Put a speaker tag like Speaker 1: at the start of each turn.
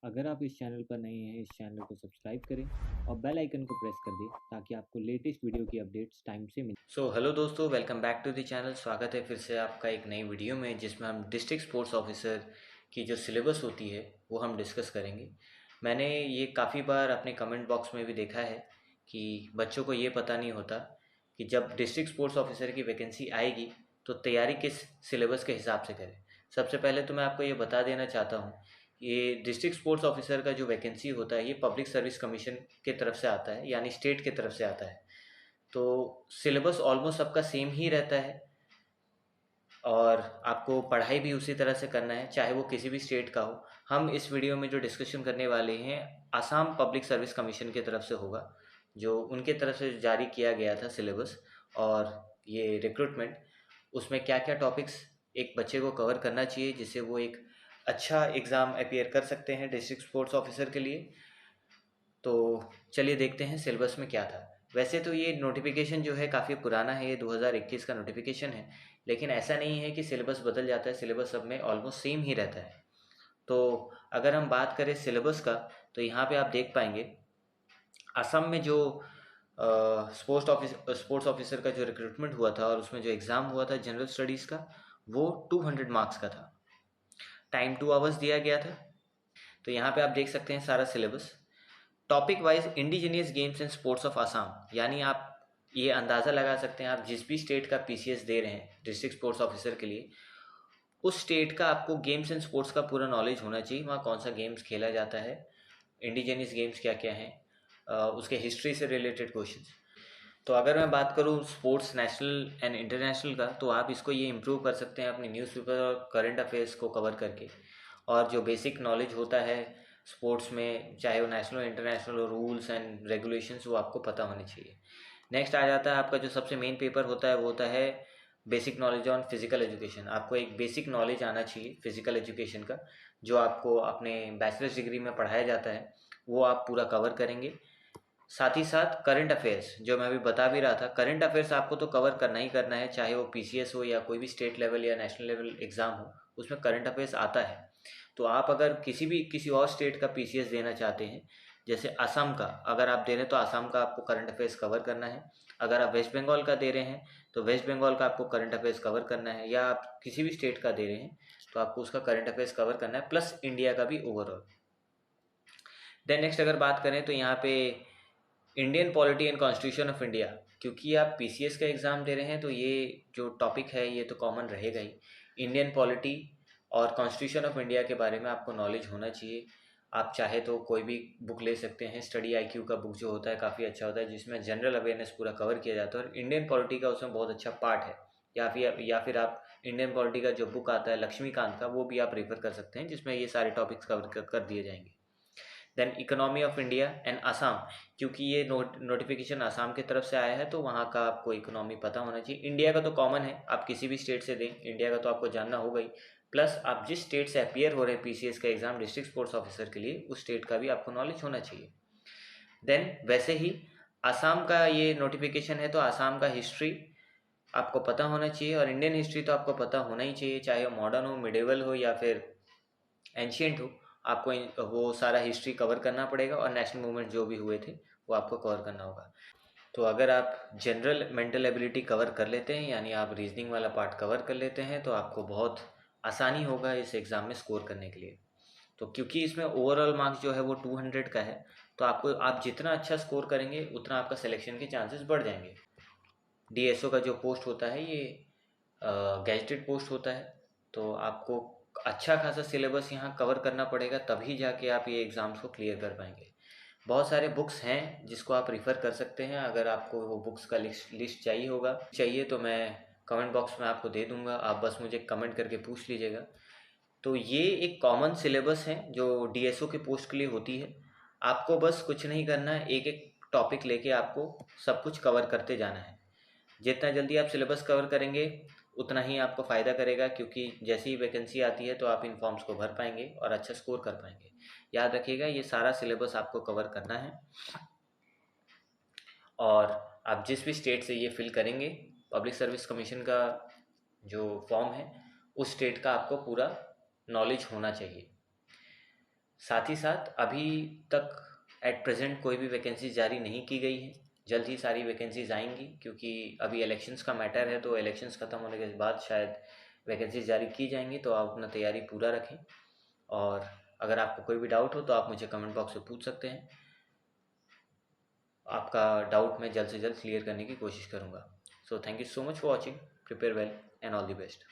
Speaker 1: अगर आप इस चैनल पर नए हैं, इस चैनल को सब्सक्राइब करें और बेल आइकन को प्रेस कर दें ताकि आपको लेटेस्ट वीडियो की अपडेट्स टाइम से मिले।
Speaker 2: हेलो दोस्तों, welcome back to the channel. स्वागत है फिर से आपका एक नई वीडियो में, जिसमें हम डिस्ट्रिक्ट स्पोर्ट्स ऑफिसर की जो सिलेबस होती है वो हम डिस्कस करेंगे। मैंने ये काफ़ी बार अपने कमेंट बॉक्स में भी देखा है कि बच्चों को ये पता नहीं होता कि जब डिस्ट्रिक्ट स्पोर्ट्स ऑफिसर की वैकेंसी आएगी तो तैयारी किस सिलेबस के हिसाब से करें। सबसे पहले तो मैं आपको ये बता देना चाहता हूँ, ये डिस्ट्रिक्ट स्पोर्ट्स ऑफिसर का जो वैकेंसी होता है ये पब्लिक सर्विस कमीशन के तरफ से आता है, यानी स्टेट के तरफ से आता है। तो सिलेबस ऑलमोस्ट सबका सेम ही रहता है और आपको पढ़ाई भी उसी तरह से करना है, चाहे वो किसी भी स्टेट का हो। हम इस वीडियो में जो डिस्कशन करने वाले हैं आसाम पब्लिक सर्विस कमीशन की तरफ से होगा, जो उनके तरफ से जारी किया गया था सिलेबस। और ये रिक्रूटमेंट, उसमें क्या क्या टॉपिक्स एक बच्चे को कवर करना चाहिए जिससे वो एक अच्छा एग्ज़ाम अपीयर कर सकते हैं डिस्ट्रिक्ट स्पोर्ट्स ऑफिसर के लिए। तो चलिए देखते हैं सिलेबस में क्या था। वैसे तो ये नोटिफिकेशन जो है काफ़ी पुराना है, ये 2021 का नोटिफिकेशन है, लेकिन ऐसा नहीं है कि सिलेबस बदल जाता है, सिलेबस सब में ऑलमोस्ट सेम ही रहता है। तो अगर हम बात करें सिलेबस का, तो यहाँ पे आप देख पाएंगे असम में जो स्पोर्ट्स ऑफिसर का जो रिक्रूटमेंट हुआ था और उसमें जो एग्ज़ाम हुआ था जनरल स्टडीज़ का, वो 200 मार्क्स का था। टाइम 2 आवर्स दिया गया था। तो यहाँ पे आप देख सकते हैं सारा syllabus. Topic wise indigenous games and sports of Assam, यानी आप ये अंदाज़ा लगा सकते हैं, आप जिस भी स्टेट का पीसीएस दे रहे हैं डिस्ट्रिक्ट स्पोर्ट्स ऑफिसर के लिए, उस स्टेट का आपको गेम्स एंड स्पोर्ट्स का पूरा नॉलेज होना चाहिए। वहाँ कौन सा गेम्स खेला जाता है, इंडिजीनियस गेम्स क्या क्या हैं, उसके हिस्ट्री से रिलेटेड क्वेश्चन। तो अगर मैं बात करूँ स्पोर्ट्स नेशनल एंड इंटरनेशनल का, तो आप इसको ये इम्प्रूव कर सकते हैं अपनी न्यूज़पेपर और करंट अफेयर्स को कवर करके। और जो बेसिक नॉलेज होता है स्पोर्ट्स में, चाहे वो national international rules and regulations, वो आपको पता होने चाहिए। नेक्स्ट आ जाता है आपका जो सबसे मेन पेपर होता है, वो होता है basic knowledge on physical education. आपको एक बेसिक नॉलेज आना चाहिए फिजिकल एजुकेशन का, जो आपको अपने बैचलर्स डिग्री में पढ़ाया जाता है, वो आप पूरा कवर करेंगे। साथ ही साथ करंट अफेयर्स, जो मैं अभी बता भी रहा था, करंट अफेयर्स आपको तो कवर करना ही करना है, चाहे वो पीसीएस हो या कोई भी स्टेट लेवल या नेशनल लेवल एग्ज़ाम हो, उसमें करंट अफेयर्स आता है। तो आप अगर किसी और स्टेट का पीसीएस देना चाहते हैं, जैसे असम का अगर आप दे रहे हैं तो असम का आपको करंट अफेयर्स कवर करना है। अगर आप वेस्ट बंगाल का दे रहे हैं तो वेस्ट बंगाल का आपको करंट अफेयर्स कवर करना है, या आप किसी भी स्टेट का दे रहे हैं तो आपको उसका करंट अफेयर्स कवर करना है, प्लस इंडिया का भी ओवरऑल। देन नेक्स्ट अगर बात करें तो यहाँ पे Indian polity and constitution of India, क्योंकि आप पीसीएस का एग्ज़ाम दे रहे हैं तो ये जो टॉपिक है ये तो कॉमन रहेगा ही। इंडियन पॉलिटी और कॉन्स्टिट्यूशन ऑफ इंडिया के बारे में आपको नॉलेज होना चाहिए। आप चाहे तो कोई भी बुक ले सकते हैं, स्टडी आईक्यू का बुक जो होता है काफ़ी अच्छा होता है, जिसमें जनरल अवेयरनेस पूरा कवर किया जाता है, और इंडियन पॉलिटी का उसमें बहुत अच्छा पार्ट है। या फिर आप इंडियन पॉलिटी का जो बुक आता है लक्ष्मीकांत का, वो भी आप रेफर कर सकते हैं, जिसमें ये सारे टॉपिक्स कवर कर दिए जाएंगे। Then economy of India and Assam, क्योंकि ये नोटिफिकेशन आसाम की तरफ से आया है तो वहाँ का आपको इकोनॉमी पता होना चाहिए। इंडिया का तो कॉमन है, आप किसी भी स्टेट से दें, इंडिया का तो आपको जानना होगा ही। प्लस आप जिस स्टेट से अपीयर हो रहे हैं पीसीएस का एग्जाम डिस्ट्रिक्ट स्पोर्ट्स ऑफिसर के लिए, उस स्टेट का भी आपको नॉलेज होना चाहिए। देन वैसे ही आसाम का ये नोटिफिकेशन है तो आसाम का हिस्ट्री आपको पता होना चाहिए, और इंडियन हिस्ट्री तो आपको पता होना ही चाहिए, चाहे वो मॉडर्न हो, मिडेवल हो या फिर एंशियंट हो। आपको वो सारा हिस्ट्री कवर करना पड़ेगा, और नेशनल मूवमेंट जो भी हुए थे वो आपको कवर करना होगा। तो अगर आप जनरल मेंटल एबिलिटी कवर कर लेते हैं, यानी आप रीजनिंग वाला पार्ट कवर कर लेते हैं, तो आपको बहुत आसानी होगा इस एग्ज़ाम में स्कोर करने के लिए। तो क्योंकि इसमें ओवरऑल मार्क्स जो है वो 200 का है, तो आप जितना अच्छा स्कोर करेंगे उतना आपका सिलेक्शन के चांसेस बढ़ जाएंगे। डीएसओ का जो पोस्ट होता है ये गैजेटेड पोस्ट होता है, तो आपको अच्छा खासा सिलेबस यहाँ कवर करना पड़ेगा, तभी जाके आप ये एग्ज़ाम्स को क्लियर कर पाएंगे। बहुत सारे बुक्स हैं जिसको आप रिफ़र कर सकते हैं। अगर आपको वो बुक्स का लिस्ट चाहिए तो मैं कमेंट बॉक्स में आपको दे दूँगा, आप बस मुझे कमेंट करके पूछ लीजिएगा। तो ये एक कॉमन सिलेबस है जो डीएसओ के पोस्ट के लिए होती है। आपको बस कुछ नहीं करना है, एक एक टॉपिक लेके आपको सब कुछ कवर करते जाना है। जितना जल्दी आप सिलेबस कवर करेंगे उतना ही आपको फ़ायदा करेगा, क्योंकि जैसी ही वैकेंसी आती है तो आप इन फॉर्म्स को भर पाएंगे और अच्छा स्कोर कर पाएंगे। याद रखिएगा, ये सारा सिलेबस आपको कवर करना है, और आप जिस भी स्टेट से ये फिल करेंगे, पब्लिक सर्विस कमीशन का जो फॉर्म है, उस स्टेट का आपको पूरा नॉलेज होना चाहिए। साथ ही साथ अभी तक एट प्रेजेंट कोई भी वैकेंसी जारी नहीं की गई है। जल्द ही सारी वैकेंसीज आएंगी, क्योंकि अभी इलेक्शंस का मैटर है, तो इलेक्शंस ख़त्म होने के बाद शायद वैकेंसीज जारी की जाएंगी। तो आप अपना तैयारी पूरा रखें, और अगर आपको कोई भी डाउट हो तो आप मुझे कमेंट बॉक्स में पूछ सकते हैं। आपका डाउट मैं जल्द से जल्द क्लियर करने की कोशिश करूँगा। So thank you so much for watching. Prepare well and all the best.